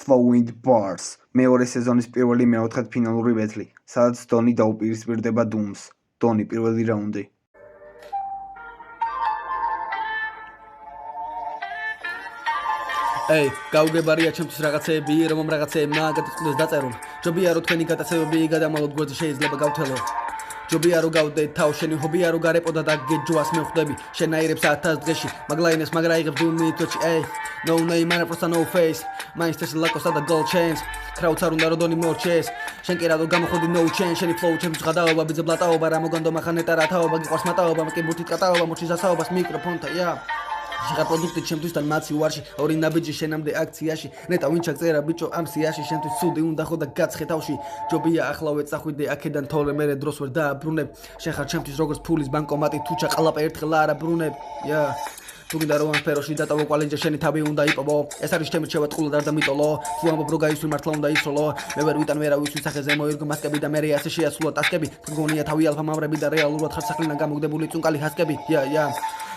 Flowing Bars მეორე სეზონის პირველი მეოთხედფინალური ბეთლი, სადაც დონი დაუპირისპირდება დუმს. დონი პირველი რაუნდი. Ey, გაუგებარია ჩემთვის რაღაცეები, რომ რაღაცეებმა გადაწყვეტეს დაწერო. ჯობია რომ თქვენი გადაწყვეტები გადამალოთ გვერდზე შეიძლება გავთელო. ჯობია რომ გავდეთ თავ შენი ჰობია რომ გარეპოდა და გეჯვას მეხვდები შენაირებს 1000 დღეში მაგლაინეს მაგრა იღებს დუმი თოჩი ey no name man просто no face მაინც ეს ლაკოსა და gold chains crowds არ უნდა რომ დონი მორჩეს შენ კი რადო გამოხოდი no change შენი flow ჩემს ღადაობა ბიძე ბლატაობა რა მოგონდო მახანეტა რა თაობა გიყვარს მატაობა მე კი ბუთით კატაობა მოჩი დასაობას მიკროფონთა yeah შეხა პროდუქტი ჩემთვისთან მაცი ვარში ორი ნაბიჯი შენამდე აქციაში ნეტა ვინ ჩაგწერა ბიჭო ამ სიაში შენთვის სუდი უნდა ხო და გაცხე თავში ჯობია ახლავე წახვიდე აქედან თორე მე დროს ვერ დააბრუნებ შეხა ჩემთვის როგორც ფულის ბანკომატი თუ ჩაყალაპე ერთხელ არ აბრუნებ yeah თუ გინდა რომ სფეროში დატოვო კვალენჯა შენი თავი უნდა იპოვო ეს არის ჩემი რჩევა ტყუილად არ დამიტოლო თუ ამბობ რო გაისვი მართლა უნდა ისროლო მე ვერ ვიტან ვერავის ვისახეზე მოირგო მასკები და მე ასე შეასრულო ტასკები თუ გონია თავი ალფა მავრები და რეალურად ხარ სახლიდან გამოგდებული წუნკალი ჰასკები yeah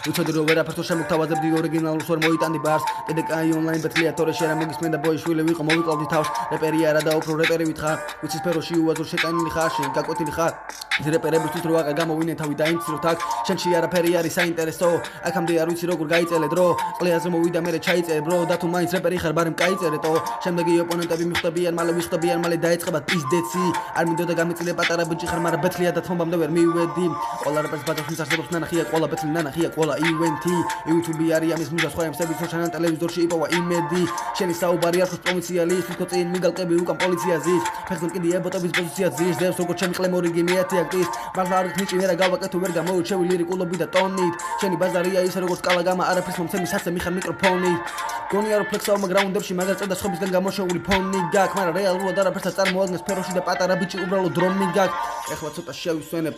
უცოდი რომ ვერაფერს შემოგთავაზებდი ორიგინალურს ვერ მოიტანდი ბარს კიდე კაი ონლაინ ბეთლია თორე შენ მეგისმენდა ბოიშვილი ვიყო მოვიკლავდი თავს რეპერი არა და უფრო რეპერი ვითხარ ვიცი სფეროში უაზურ შეტანილი ხარ შენ გაკვეთილი ხარ ეს რეპერებისთვის რო აღარ გამოვინე თავი დაიმციროთ აქ შენში არაფერი არის საინტერესო აქამდე არ ვიცი როგორ გაიწელე დრო ყლეაზე მოვიდა მე ჩაიწერე bro და თუ მაინც რეპერი ხარ ბარემ გაიწერეთო შემდეგი ოპონენტები მიხვდებიან მალე დაეწყება პიზდეცი არ მინდოდა გამიწილე პატარა ბიჭი ხარ მაგრამ ბეთლია და თომბამდე ვერ მივედი ყველა რეპერს ბაძავს არსებობს ნანახია ყველა ბეთლი ნანახია ყველა ივენთი YouTube არის ამის მუზა სხვა ემსების ჩანან ტელევიზორში იპოვა იმედი შენი საუბარი არის პროვინციალი თვითონ წინ მიგალკები უკან პოლიცია ზის ფეხზე კიდე ებოტების პოზიცია ზის დევს როგორ ჩემი ყლემორიგი მეათი აქტის ბაზარი თიჭი ვერა გავაკეთო ვერ გამოუჩევი ლირიკულობი და ტონით შენი ბაზარია ისე როგორც კალა გამა არაფერს მომცემი საცე მიხარ მიკროფონი გონია რომ ფლექსაო მაგრაუნდებში მაგარ წოდა სხვებისგან გამოშეული ფონი გაქვს მაგრამ რეალურად არაფერს წარმოადგენს სფეროში და პატარა ბიჭი უბრალოდ დრომი გაქვს ეხლა ცოტა შევისვენებ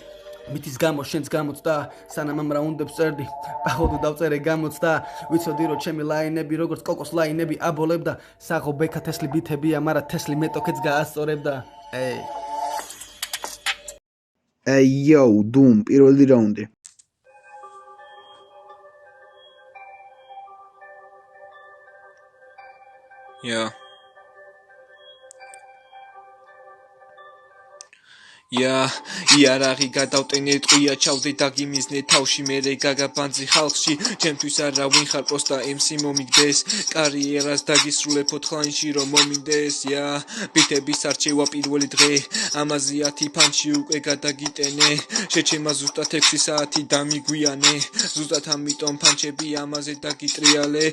მითის გამო შენს გამოცდა სანამ ამ რაუნდებს წერდი პაჰოდო დავწერე გამოცდა ვიცოდი რომ ჩემი ლაინები როგორც კოკოს ლაინები აბოლებდა საღო ბექა თესლი ბითებია მაგრამ თესლი მეტოქეც გაასწორებდა ey yo doom პირველი რაუნდი იარაღი გადავტენე ტყვია ჩავდე დაგიმიზნე თავში მერე გაგაბანძი ხალხში ჩემთვის არა ვინ ხარ პროსტა MC მომიგდეს კარიერას დაგისრულე ფოთლანში რომ მომიგდეს ბითების არჩევა პირველი დღე ამაზე 10 ფანჩი უკვე გადაგიტენე შეჩემა ზუსტად 6 საათი დამიგვიანე ზუსტად ამიტომ ფანჩები ამაზე დაგიტრიალე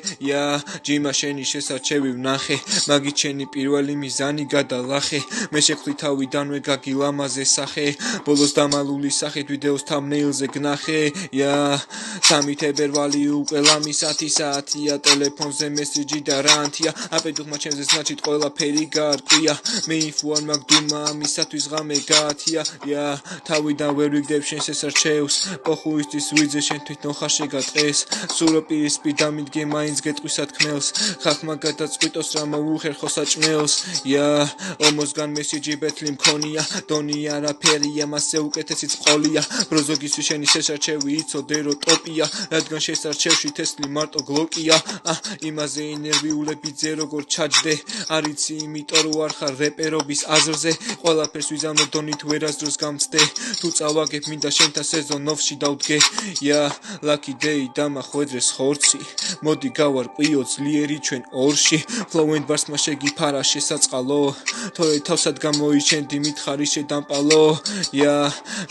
ჯიმა შენი შესარჩევი ვნახე მაგით შენი პირველი მიზანი გადალახე მე შეხვდი თავიდანვე გაგილამაზე სახე ბოლოს დამალული სახით ვიდეოს thumbnail-ზე გნახე 3 თებერვალი უკვე ლამის 10 საათია ტელეფონზე მესიჯი და რანთია აპედუხმა ჩემზე значит ყველაფერი გარკვია მე ინფო არ მაქვს დუმა ამისათვის ღამე გაათია თავიდან ვერ ვიგდებ შენ შესარჩევს პოხუისთვის ვიძე შენ თვითონ ხარ შეგატყეს სურო პირისპირ დამიდგე მაინც გეტყვისად ხმელს ხალხმა გადაწყვიტოს რა მოუხერხო საჭმელს ომოსგან მესიჯი ბეთლი მქონია დონი არაფერია მასე უკეთესიც ყოლია ბროზოგისთვის შენი შესარჩევი იცოდე რომ ტოპია რადგან შესარჩევში თესლი მარტო გლოკია იმაზე ინერვიულები ძე როგორ ჩაჯდე არიცი იმიტომ რომ არ ხარ რეპერობის აზრზე ყველაფერს ვიზამნე დონით ვერასდროს გამწდე თუ წავაგებ მინდა შენთან სეზონოვში დავდგე lucky day დამახვედრეს ხორცი მოდი გავარკვიო ძლიერი ჩვენ ორში flowing bars-მა შეგიფარა შესაწყალო თორე თავსად გამოიჩენდი მითხარი შედამპალო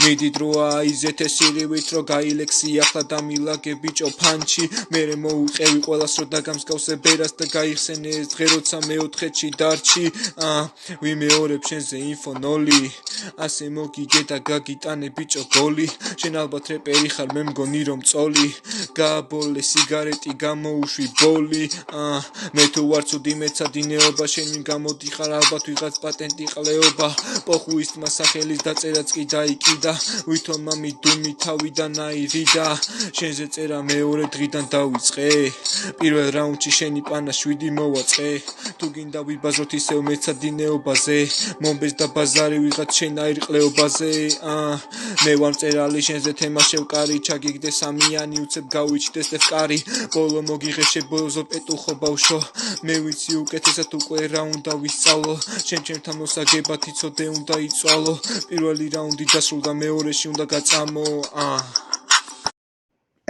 მიდი დროა იზეთე სირივით რო გაილექსი ახლა დამილაგე ბიჭო ფანჩი მერე მოუყევი ყველას რო დაგამსგავსე ბერას და გაიხსენე ეს დღე როცა მეოთხეში დარჩი ვიმეორებ შენზე ინფო ნოლი ასე მოგიგე და გაგიტანე ბიჭო გოლი შენ ალბათ რეპერი ხარ მე მგონი რომ წოლი გააბოლე სიგარეტი გამოუშვი ბოლი მე თუ ვარ ცუდი მეცადინეობა შენ ვინ გამოდიხარ ალბათ ვიღაც პატენტი ყლეობა პოხუის მასახე ხელის დაწერაც კი დაიკიდა ვითომ მამი დუმი თავიდან აიღიდა შენზე წერა მეორე დღიდან დავიწყე პირველ რაუნდში შენი პანა 7 მოვაწყე თუ გინდა ვიბაზროთ ისევ მეცადინეობაზე მომბეს და ბაზარი ვიღაც შენაირ ყლეობაზე მე ვარ მწერალი შენზე თემა შევკარი ჩაგიგდე სამიანი უცებ გავიჩდეს დევკარი ბოლო მოგიღე შებოლოზო პეტუხო ბავშვო მე ვიცი უკეთესად უკვე რა უნდა ვისწავლო ჩემთან მოსაგებად იცოდე უნდა იწვალო პირველი რაუნდი დასრულდა მეორეში უნდა გაწამო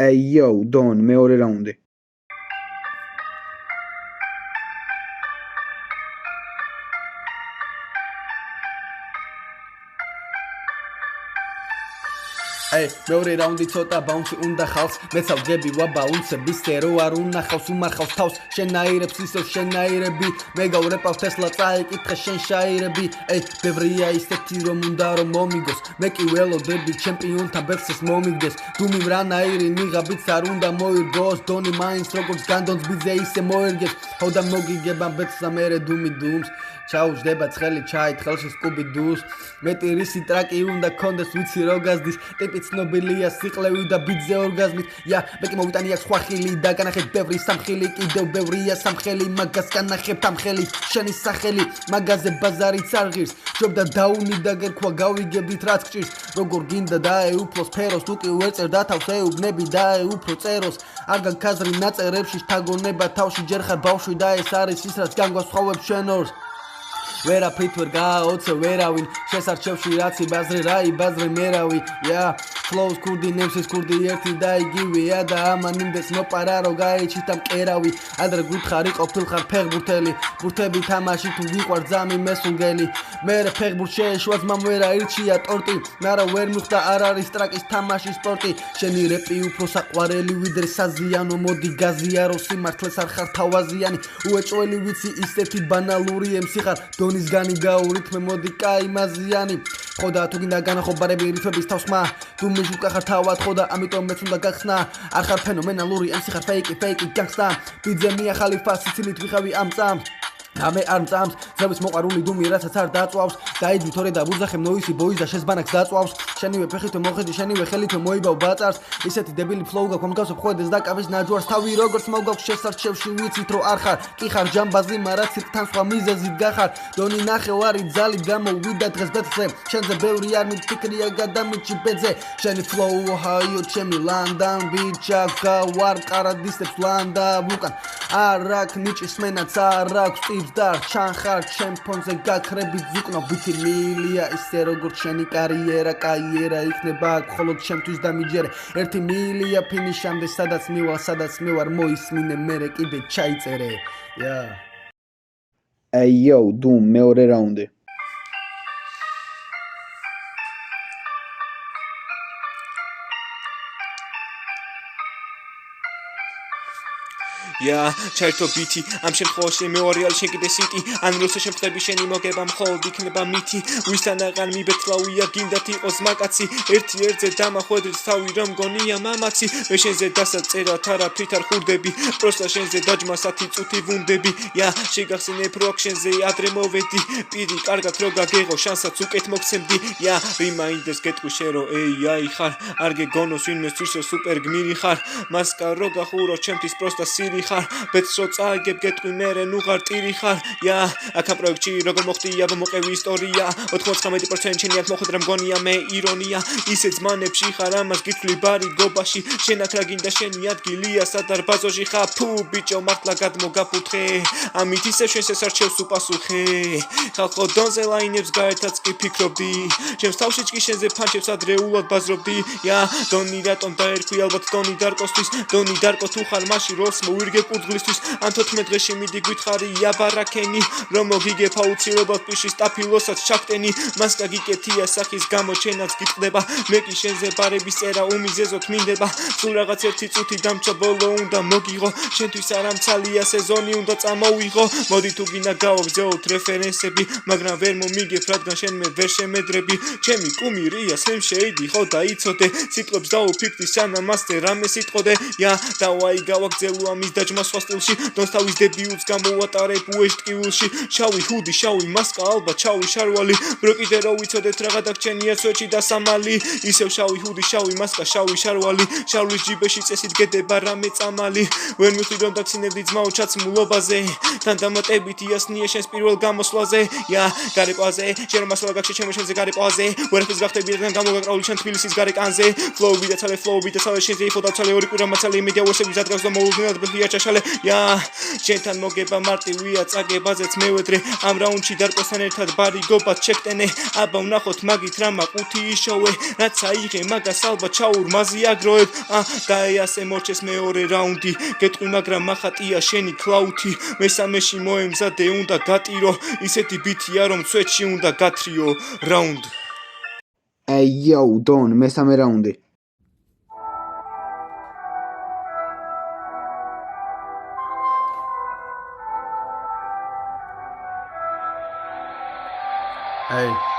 Ey yo Don მეორე რაუნდი მეორე რაუნდი ცოტა ბაუნსი უნდა ხალხს მეც ავძები ვაბაუნსები სერო არ უნახავს უმარხავს თავს შენაირებს ისევ შენაირები მე გავრეპავ თესლა წაიკითხე შენ შაირები ბევრია ისეთი რომ უნდა რომ მომიგოს მე კი ველოდები ჩემპიონთა ბექსს მომიგდეს დუმი რანაირი მიღაბიც არ უნდა მოირგოს დონი მაინც როგორც განდონს ბიძე ისე მოერგებს ხოდა მოგიგება ბექსა მერე დუმი დუმს ჩაუჯდება ცხელი ჩაით ხელში სკუბი დუს მეტი რისი ტრაკი უნდა კონდეს ვიცი რო გაზდის ტიპი ცნობილია სიყლევი და ბიძე ორგაზმით ია მე კი მოვიტანია სხვა ხილი და განახეთ ბევრი სამხილი კიდევ ბევრია სამხელი მაგას განახებ ამხელი შენი სახელი მაგაზე ბაზარიც არ ღირს ჯობდა დაუნი და გერქვა გავიგებდით რაც გჭირს როგორ გინდა დაეუფლო სფეროს თუ კი უეწერ დათავს ეუბნები დაეუფლო წეროს არ განკაზრი ნაწერებში შთაგონება თავში ჯერ ხარ ბავშვი და ეს არის ის რაც განგვასხოვებს შენ ორს ვერაფრით ვერ გააოცე ვერავინ შესარჩევში რაც იბაზრე რა იბაზრე მერავი ფლოუს ქურდი ნემსის ქურდი ერთი და იგივეა და ამან იმდეს მოპარა რო გაიჩიტა მკერავი ადრე გვითხარი ყოფილხარ ფეხბურთელი ბურთები თამაში თუ ვიყვარ ძამი მესულგელი მერე ფეხბურთ შეეშვას მამ ვერა ირჩია ტორტი მარა ვერ მიხვდა არ არის ტრაკის თამაში სპორტი შენი რეპი უფრო საყვარელი ვიდრე საზიანო მოდი გაზიარო სიმართლეს არ ხარ თავაზიანი უეჭველი ვიცი ისეთი ბანალური ემსი ხარ დონის განი გაურითმე მოდი კაი მაზიანი ხოდა თუ გინდა განახო ბარები რითვების თავსმა თუ მიჟუკა ხარ თავად ხოდა ამიტომ მეც უნდა გახსნა არ ხარ ფენომენალური ემსი ხარ ფეიკი განგსტა ბიძე მიახალი ფას სიცილით ვიხავი ამ წამს ამე არ მწამს ზევის მოყარული დუმი რასაც არ დაწვავს დაიძვი თორე და ბუძახე ნოისი ბოის და შეზბანაკს დაწვავს შენივე ფეხითო მოხედი შენივე ხელითო მოიბავ ბაწარს ისეთი დებილი ფლოუ გაქვს მომგავსებ ხვედეს და კავის ნაჯვარს თავი როგორც მოგაქვს შესარჩევში ვიცით რომ არ ხარ კი ხარ ჯამბაზი მარა ცირკთან სხვა მიზეზით გახარ დონი ნახევარი ძალით გამოვიდა დღეს ბეთზე შენზე ბევრი არ მიფიქრია გადამიჩი ბეძე შენი ფლოუ ოჰაიო ჩემი ლანდან ბიჭა გავარ ყარადისებს ლანდა ვულკან არ აქვს ნიჭის მენაც არ აქვს და ჩანხარ ჩემ ფონზე გაქრები ზუკნო ვითი მილია ისე როგორც შენი კარიერა კაიერა იქნება მხოლოდ ჩემთვის დამიჯერე 1 მილია ფინიშამდე სადაც მივარ მოისმინე მერე კიდე ჩაიწერე Ey yo Doom მეორე რაუნდი ჩაერთო ბითი ამ შემთხვევაში მეორიალ შეკიდე სიტი ან როცა შემთხვევები შენი მოგება მხოლოდ იქნება მითი ვისთანაღან მიბეთლავია გინდათ იყოს მაკაცი ერთი ერთზე დამახვედრით თავი რომ გონია მამაცი მე შენზე დასაწერად არაფრით არ ხურდები პროსტა შენზე დაჯმასათი წუთი ვუნდები შეგახსენებ რო აქ შენზე ადრე მოვედი პირი კარგად რო გაგეღო შანსაც უკეთ მოგცემდი რიმაინდერს გეტყვი შენ რო აი ხარ არ გეგონოს ვინმე სურსო სუპერ გმირი ხარ მასკა რო გახურო ჩემთვის პროსტა სირი ხარ ბეთს რო წააგებ გეტყვი მერე ნუ ღარ ტირი ხარ აქ ამ პროექტში როგორ მოხდია მოყევი ისტორია 99% შენი აქ მოხვედრა მგონია მე ირონია ისე ძმანებში ხარ ამას გითვლი ბარი გობაში შენ აქ რა გინდა შენი ადგილია სადარბაზოში ხარ ფუ ბიჭო მართლა გადმოგაფუთხე ამით ისე შენს ესარჩევს უპასუხე ხალხო დონზე ლაინებს გაერთაც კი ფიქრობდი ჩემს თავში კი შენზე ფანჩებს ადრეულად ბაზრობდი დონი რატომ დაერქვი ალბათ დონი დარკოსთვის დონი დარკო თუ ხარ მაშინ როლს მოვირგე კუძღლისთვის ან 14 დღეში მიდი გითხარი აბარაკენი რომ მოგიგებ აუცილებლად პიშის ტაფილოსაც ჩაკტენი მას გაგიკეთია სახის გამოჩენაც გიტყდება მე კი შენზე ბარების წერა უმიზეზოთ მინდება სულ რაღაც ერთი წუთი დამჭა ბოლო უნდა მოგიღო შენთვის არ ამცალია სეზონი უნდა წამოვიღო მოდი თუ გინდა გავაგზავნოთ რეფერენსები მაგრამ ვერ მომიგებ რადგან შენ მე ვერ შემედრები ჩემი კუმი რია სემ შეიდი ხო დაიცოდე სიტყვებს დაუფიქრდი სანამ მასზე რამე სიტყოდე დავაი გავაგზავნო ამის და დაჯმა სხვა სტილში დონს თავის დებიუტს გამოუატარებ უეშ ტკივილში შავი ჰუდი შავი მასკა ალბათ შავი შარვალი ბრო კიდე რო ვიცოდეთ რაღა დაგჩენია სვეჩი და სამალი ისევ შავი ჰუდი შავი მასკა შავი შარვალი შავლის ჯიბეში წესით გედება რამე წამალი ვერ მივხვდი რომ დაგცინებდი ძმაო ჩაცმულობაზე თან დამატებით იასნია შენს პირველ გამოსვლაზე ია გარეყვაზე შენ რომ მასალა გაგშე ჩემო შენზე გარეყვაზე ვერაფერს გახდები რადგან გამოგაკრაული შენ თბილისის გარეკანზე ფლოუი და ცალე შენზე იფოდა ცალე ორი კვირა მაცალე იმედია ვერსები ზადგავს და მოულოდნელად ბლია ჩაშალე ია შენთან მოგება მარტივია წაგებაზეც მევედრე ამ რაუნდში დარკოსთან ერთად ბარი გობად ჩექტენე აბა ვნახოთ მაგით რა მაყუთი იშოვე რაც აიღე მაგას ალბათ ჩაურმაზი აგროებ და ასე მორჩეს მეორე რაუნდი გეტყვი მაგრამ მახატია შენი კლაუთი მესამეში მოემზადე უნდა გატირო ისეთი ბითია რომ სვეტში უნდა გათრიო რაუნდ Yo, Don, მესამე რაუნდი. Hey.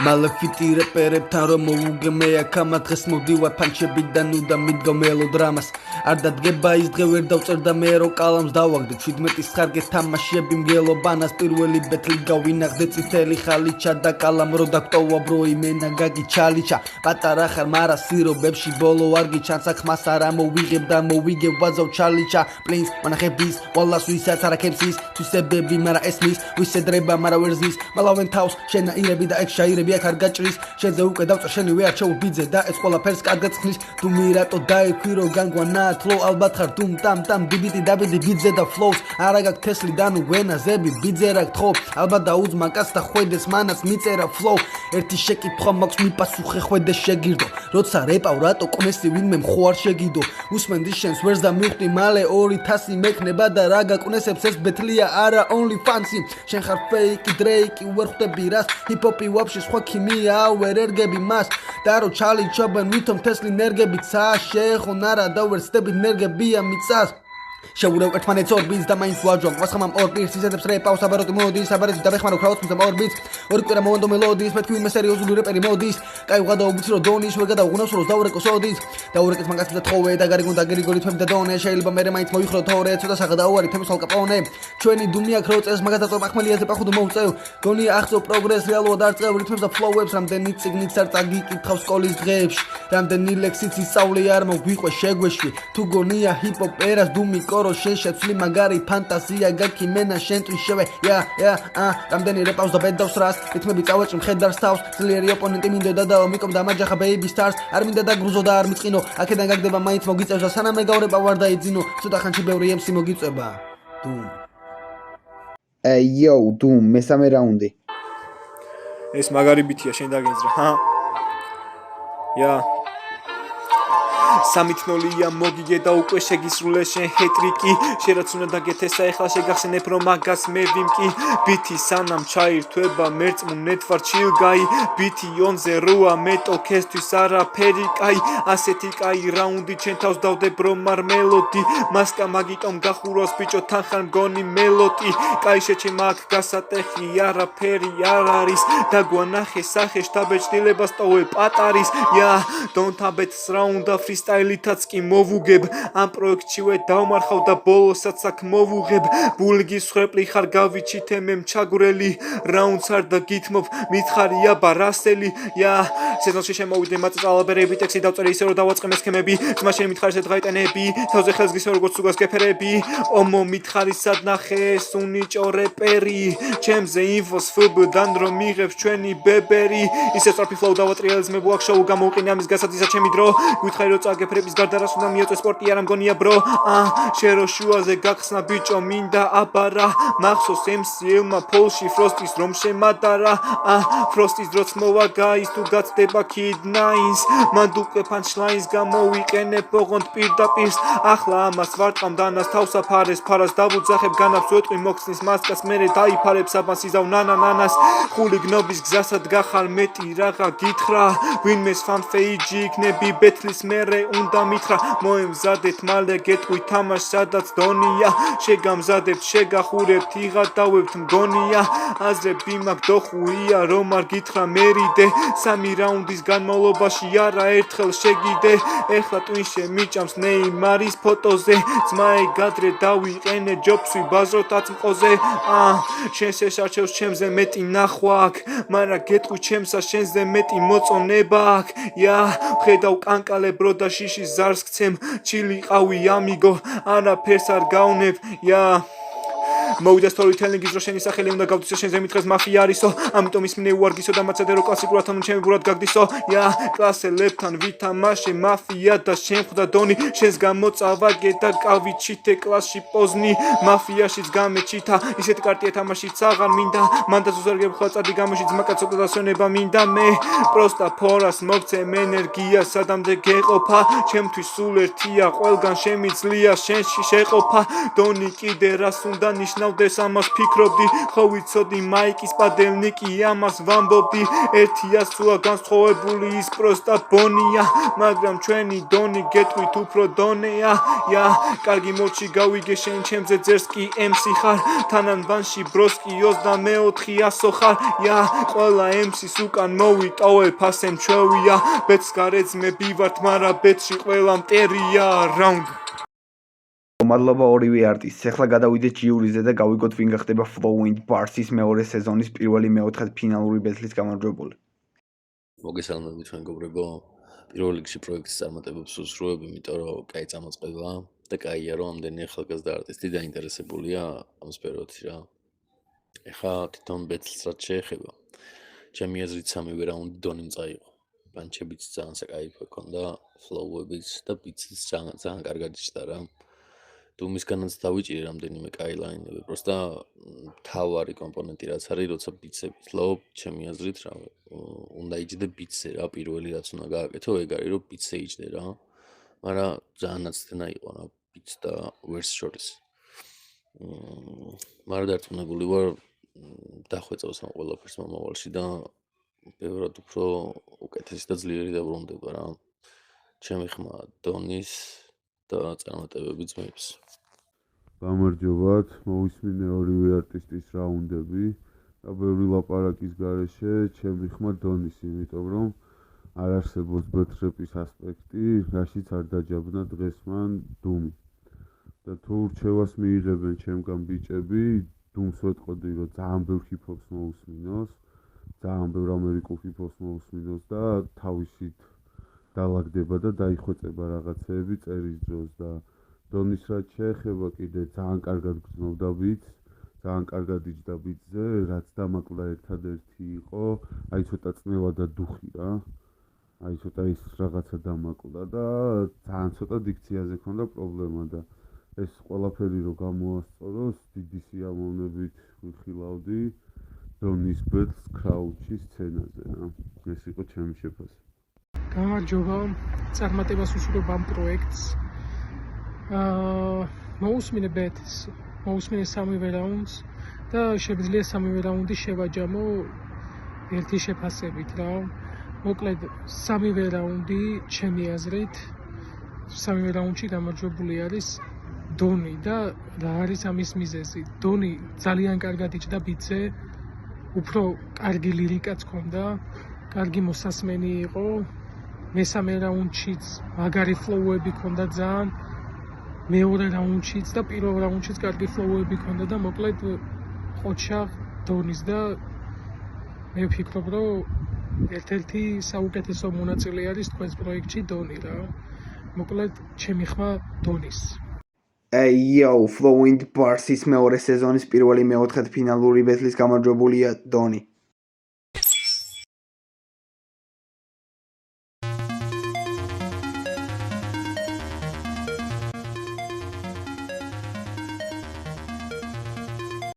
Malefiti reperებთან რომ მოუგემე აქ ამ დღეს მოვდივარ ფანჩებიდან ნუ და მიდგა მელოდრამას არ დადგება ის დღე ვერ დავწერდა მე რო კალამს დავაგდე 17-ის ხარგე თამაშები მგელობანას პირველი ბეთლი გავინახდე წითელი ხალიჩა და კალამ რო დაგტოვა ბრო იმენა გაგი ჩალიჩა პატარა ხარ მარა სირობებში ბოლო არ გიჩანს აქ მას არა მოვიღებ და მოვიგებ ვაზავ ჩალიჩა პლინს მანახების ვალას ვისაც არაკებს თვისებები მარა ესმის ვისედრება მარა ვერზის მალავენ თავს შენაირები და ეგ შაირები აქ არ გაჭრის შენზე უკვე დავწერ შენი ვეარ ჩაულ ბიძე და ეს ყველაფერს კარგად ცხნის თუ მირატო დაექვირო განგვანა თლო ალბათ ხარ დუმ ტამ ტამ დიბიტი დაბიდი ბიძე და ფლოუს არა გაქვს თესლი და ნუ გვენაზები ბიძე რა გთხოვ ალბათ დაუძმა კაც და ხვედეს მანაც მიწერა ფლოუ ერთი შეკითხვა მაქვს მიპასუხე ხვედე შეგირდო როცა რეპავ რატო კონესი ვინმე მხო არ შეგიდო უსმენდი შენს ვერს და მივხვდი მალე 200 მექნება და რა გაკუნესებს ეს ბეთლია არა only fancy შენ ხარ ფეიკი დრეიკი ვერ ხვდები რას ჰიპ-ჰოპი ვაფშე სხვა ქიმია ვერ ერგები მას და რო ჩალი ჩობენ ვითომ თესლი ნერგებით ცა შეხონ არა და ვერ სტები ნერგებია მიწას შეურევ ერთმანეთს ორბიც და მაინც ვაჯობ ვასხამამ ორბიც ისედებს რეპავს აბაროტი მოდის აბარეთ და ბეხმარო ქრავთ მისამ ორბიც ორი კვირა მომანდო მელოდიის მეთქვი მე სერიოზული რეპერი მოდის კაი ვღადა უცი რო დონის ვერ გადავღუნავს როს დაურეკო სოდის დაურეკეთ მაგას და თხოვე და გარიგონ და გერიგორი თვები და დონე შეიძლება მე მაინც მოიხრო თორე ცოტა საღდაუარი თემის ალკაპონე ჩვენი დუმია ქროწეს მაგას დაწო ახმელიაზე პახუდო მოუწევ გონი აღწევ პროგრეს რეალურად არ წევ რითმებს და ფლოუებს რამდენი ციგნიც არ წაგიკითხავს სკოლის დღეებში რამდენი ლექსიც ისწავლე არ მოგვიყვე შეგვეში თუ გონია ჰიპ-ჰოპ ერას დუმი კორო შენ შეცვლი მაგარი ფანტაზია გაქვს მენა შენ ტვიშევე ია რამდენი რეპავს და ბედავს რას რითმები წავეჭი მხედარს თავს ძლიერი ოპონენტი მინდოდა და მიკომ დამაჯახა ბეიბი სტარს არ მინდა დაგრუზო და არ მიწყინო აქედან გაგდება მაინც მოგიწევს და სანამ მეგავრება ვარ დაიძინო ცოტა ხანში ბევრი MC მოგიწება დუმ Yo, Doom, მესამე რაუნდი. ეს მაგარი ბითია შენ დაგენძრა ია სამითნოლია მოგიგე და უკვე შეგისრულე შენ ჰეტრიკი შენაც უნდა დაგეთესა ეხლა შეგახსენებ რომ მაგას მე ვიმკი ბითი სანამ ჩაირთვება მერწმუნეთ ვარ ჩილგაი ბითი ონზე როა მეტოქესთვის არაფერი კაი ასეთი კაი რაუნდი ჩემ თავს დავდე ბრო მარ მელოდი მასკა მაგიტომ გახურავს ბიჭო თან ხარ მგონი მელოტი კაი შეჩემ აქ გასატეხი არაფერი არ არის დაგვანახე სახე შტაბეჭდილებას ტოვე პატარის ია დონთაბეთს რაუნდა ფრისტაილითაც კი მოვუგებ ამ პროექტშივე დავმარხავ და ბოლოსაც აქ მოვუღებ ბულგის ხვეპლი ხარ გავიჩითე მე მჩაგვრელი რაუნდს არ და გითმობ მითხარია ბარასელი ია სეზონში შემოვიდე მაწალაბერები ტექსი დავწერე ისე რომ დავაწყე მე სქემები ძმა შენ მითხარისე დღაიტანები თავზე ხელს გისე როგორც უგას გეფერები ომო მითხარისად ნახე სუნიჭო რეპერი ჩემზე ინფოს ფბ-დან რომ მიღებს ჩვენი ბებერი ისე სწრაფი ფლოუ დავატრიალებს მე ბუაქ შოუ გამოვყინე ამის გასათისა ჩემი დრო გითხარი რომ წაგეფრების გარდა რას უნდა მიაწვე სპორტი არ ამგონია ბრო შენ რო შუაზე გახსნა ბიჭო მინდა აბარა მახსოვს MC-მა ფოლში ფროსტის რომ შემატარა ფროსტის დროც მოვა გაის თუ გაცდება Kid Nines მან უკვე punch-lines გამოვიყენებ ოღონდ პირდაპირს ახლა ამას ვარტყამ დანას თავსაფარეს ფარას დავუძახებ განავს ვეტყვი მოხსნის მასკას მერე დაიფარებ საბანს იზავ ნანას ხული გნობის გზასად გახარ მეტი რაღა გითხრა ვინმეს fan page იქნები ბეთლის მერე უნდა მითხრა მოემზადეთ მალე გეტყვი თამაშ სადაც დონია შეგამზადებთ შეგახურებთ იღადავებთ მგონია აზრები მაგ დოხუია რომ არ გითხრა მერიდე სამი რაუნდის განმავლობაში არა ერთხელ შეგიდე ეხლა ტვინში მიჭამს ნეიმარის ფოტოზე ძმაი გადრე დავიყენე ჯობსვი ბაზროთაც მყოზე შენს ეშარჩევს ჩემზე მეტი ნახვა აქ მარა გეტყვი ჩემსა შენზე მეტი მოწონება აქ ხედავ კანკალე ბრო და შიშის ზარს გცემ ჩილი ყავი ამიგო არაფერს არ გავნებ მოვიდა storytelling-ის რო შენი სახელი უნდა გავდისო შენზე მითხრეს მაფია არისო ამიტომ ისმინე უარგისო და მაცადე რო კლასიკურად ანუ ჩემი ბურად გაგდისო კლასელებთან ვითამაშე მაფია და შენ ხვდა დონი შენს გამოწავაგე და კავიჩითე კლასში პოზნი მაფიაშიც გამეჩითა ისეთი კარტია თამაშიც აღარ მინდა მანდაც უზარგებ ხვაწადი გამოში ძმაკაცო და დასვენება მინდა მე პროსტა ფორას მოგცემ ენერგია სადამდე გეყოფა ჩემთვის სულ ერთია ყველგან შემიძლია შენში შეყოფა დონი კიდე რას უნდა ნიშნავდეს ამას ფიქრობდი ხო ვიცოდი მაიკის პადელნიკი ამას ვამბობდი ერთია სულა განსხვავებული ის პროსტა ბონია მაგრამ ჩვენი დონი გეტყვით უფრო დონეა კარგი მოდში გავიგე შენ ჩემზე ძერს კი MC ხარ თანანბანში ბროს კი 24-100 ხარ ყველა MC-ს უკან მოვიტოვე ფასემ ჩვევია ბეთს გარეძმები ვართ მარა ბეთში ყველა მტერია რაუნდ მადლობა ორივე არტისტს. ახლა გადავიდეთ ჯიურიზე და გავიგოთ ვინ გახდება Flowing Bars-ის მეორე სეზონის პირველი მეოთხედფინალური ბეთლის გამარჯვებული. მოგესალმებით მეგობრებო. პირველ რიგში პროექტის წარმატებებს უსურვებ, იმიტომ რომ კაი წამოწყება და კაია რომ ამდენი ახალგაზრდა არტისტი დაინტერესებულია ამ სფეროთი რა. ეხლა თვითონ ბეთლს რაც შეეხება. ჩემი აზრით სამივე რაუნდი დონიმ წაიღო. პანჩებიც ძალიან საკაიფო ჰქონდა, ფლოუებიც და ბიციც ძალიან კარგად იჭდა რა. დუმისგანაც დავიჭირე რამდენიმე კაი ლაინები, პროსტა თავარი კომპონენტი რაც არის, როცა ბიცები ფლოუ, ჩემი აზრით რა, უნდა იჭდე ბიცზე რა, პირველი რაც უნდა გააკეთო, ეგ არის რომ ბიცზე იჭდე რა. მაგრამ ძალიან ნაცდენა იყო რა, ბიც და ვერს შორის. მაგრამ დარწმუნებული ვარ დახვეწავს ამ ყველაფერს მომავალში და ბევრად უფრო უკეთესი და ძლიერი დაბრუნდება რა. ჩემი ხმა დონის და წარმატებები ძმებს. გამარჯობათ, მოვისმინე ორივე არტისტის რაუნდები და ბევრი ლაპარაკის გარეშე ჩემი ხმა დონის, იმიტომ რომ არ არსებობს ბეთრეპის ასპექტი, რაშიც არ დაჯაბნა დღეს მან დუმი. და თუ რჩევას მიიღებენ ჩემგან ბიჭები, დუმს ვეტყოდი, რომ ძალიან ბევრ ჰიპ-ჰოპს მოусმინოს, ძალიან ბევრ ამერიკულ ჰიპ-ჰოპს მოусმინოს და თავისით დალაგდება და დაიხვეწება რაღაცეები წერის დროს და დონის რაც შეეხება კიდე ძალიან კარგად გრძნობდა ბიტს, ძალიან კარგად იჭდა ბიტზე, რაც დამაკლა ერთადერთი იყო, აი ცოტა წნევა და დუხი რა. აი ცოტა ის რაღაცა დამაკლა და ძალიან ცოტა დიქციაზე ჰქონდა პრობლემა და ეს ყველაფერი რო გამოასწოროს, დიდი სიამოვნებით ვიხილავდი დონის ბეთლს კრაუჩის სცენაზე რა. ეს იყო ჩემი შეფასება. გამარჯობა, წარმატებას უსურვებ ამ პროექტს. მოусმინე ბეთს, მოусმინე სამივე რაუნდს და შეგვიძლია სამივე რაუნდი შევაჯამო ერთი შეფასებით რა. მოკლედ, სამივე რაუნდი ჩემი აზრით, სამივე რაუნდში გამარჯვებული არის დონი და რა არის ამის მიზეზი. დონი ძალიან კარგად იჭდა ბიტზე, უფრო კარგი ლირიკაც ჰქონდა, კარგი მოსასმენი იყო. მესამე რაუნდშიც მაგარი ფლოუები ჰქონდა ძალიან, მეორე რაუნდშიც და პირველ რაუნდშიც კარგი ფლოუები ჰქონდა და მოკლედ ყოჩაღ დონის და მე ვფიქრობ, რომ ერთ-ერთი საუკეთესო მონაწილე არის თქვენს პროექტში დონი რა. მოკლედ ჩემი ხმა დონის. Flowing Bars-ის მეორე სეზონის პირველი მეოთხედფინალური ბეთლის გამარჯვებულია დონი.